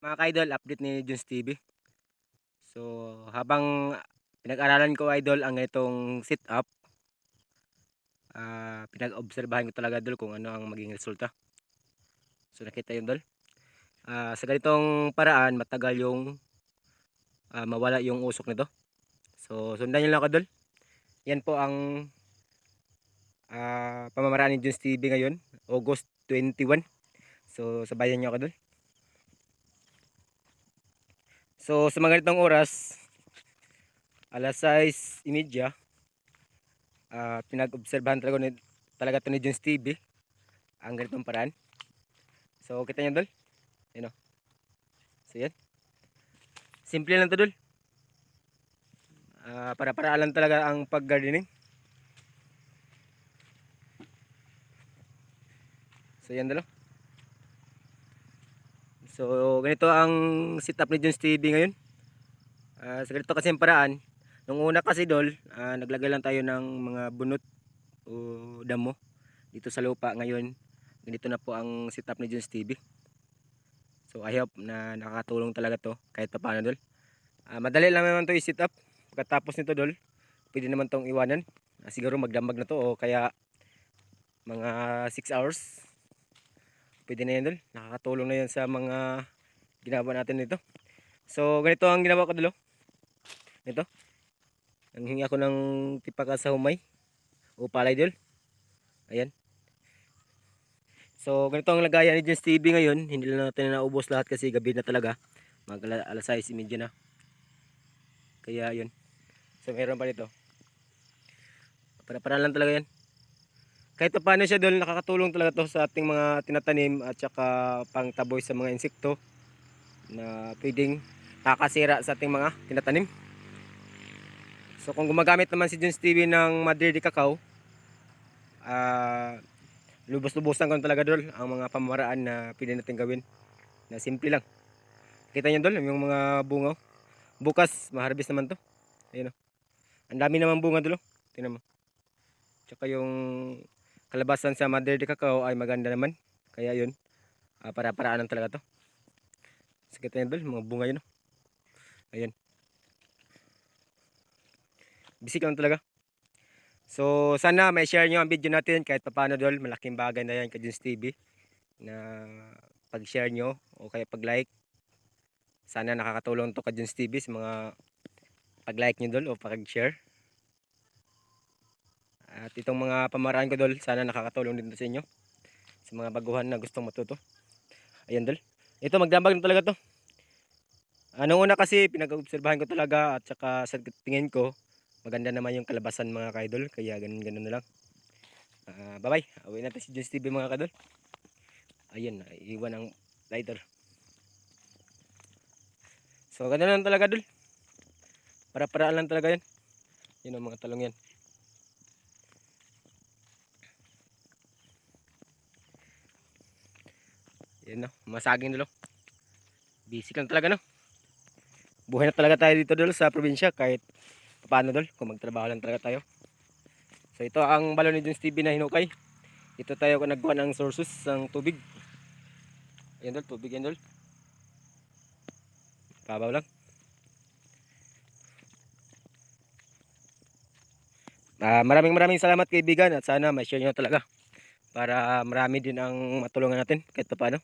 Mga ka-idol, update ni Junes TV. So, habang pinag-aralan ko idol ang itong sit-up, pinag-obserbahan ko talaga idol kung ano ang maging resulta. So, nakita yun idol. Sa ganitong paraan, matagal yung mawala yung usok nito. So, sundan nyo lang idol. Yan po ang pamamaraan ni Junes TV ngayon, August 21. So, sabayan nyo idol. So, sa mga ganitong oras, alas 6:30, pinag-obserbahan talaga to ni Junes TV ang ganitong paraan. So kita nyo dol, yun o. So yan, simple lang to dol. Para-paraan lang talaga ang pag-gardening. So yan dol. So ganito ang setup ni Junes TV ngayon. Sa ganito kasi paraan, nung una kasi dol, naglagay lang tayo ng mga bunot o damo dito sa lupa. Ngayon ganito na po ang setup ni Junes TV. So I hope na nakakatulong talaga to kahit pa paano dol. Madali lang naman to i-set up. Pagkatapos nito dol, pwede naman tong iwanan. Siguro magdambag na to o kaya mga 6 hours. Pwede na yan dol. Nakakatulong na yan sa mga ginagawa natin nito. So ganito ang ginawa ko dol. Ito. Nanghingi ako ng tipaka sa humay o palay dol. Ayan. So ganito ang lagayan ni Junes TV ngayon. Hindi lang natin naubos lahat kasi gabi na talaga. Mag alas 6:30 na. Kaya yun. So meron pa dito. Para lang talaga yan. Kahit paano siya doon, nakakatulong talaga to sa ating mga tinatanim at saka pangtaboy sa mga insekto na pwedeng nakakasira sa ating mga tinatanim. So kung gumagamit naman si Junes TV ng Madre de Cacao, lubos-lubosan ko talaga doon ang mga pamamaraan na pwede natin gawin na simple lang. Kita nyo doon yung mga bunga. Bukas ma-harvest naman to. Ayun o. Ang dami naman bunga doon. Tingnan mo. Tsaka yung kalabasan sa Madre de Cacao ay maganda naman. Kaya yun, para-paraan talaga to. Sakit na yun, mga bunga yun. Ayan. Bisik lang talaga. So sana may share nyo ang video natin kahit paano dol. Malaking bagay na yan kay Junes TV na pag-share nyo o kaya pag-like. Sana nakakatulong to kay Junes TV sa mga pag-like nyo dol o pag-share. At itong mga pamaraan ko dol, sana nakakatulong din sa inyo sa mga baguhan na gustong matuto. Ayan dol. Ito magdambag na talaga to. Nung una kasi pinag-obserbahan ko talaga at saka sa tingin ko maganda naman yung kalabasan mga kaidol, kaya ganun na lang. Bye bye, away natin si Junes TV mga kaidol. Ayun, iwan ang lighter. So ganun lang talaga dol, para-paraan lang talaga yan. Yun ang mga talong yan. Yan no, masaging dolo. Busy lang talaga no. Buhay na talaga tayo dito dol sa probinsya kahit paano dol, kung magtrabaho lang talaga tayo. So ito ang balon ni Junes TV na hinukay. Ito tayo kung nagkuha ng sources ng tubig. Ayan dol, tubig yan dol. Babaw lang. Maraming salamat kaibigan at sana ma-share nyo talaga para marami din ang matulungan natin kahit paano.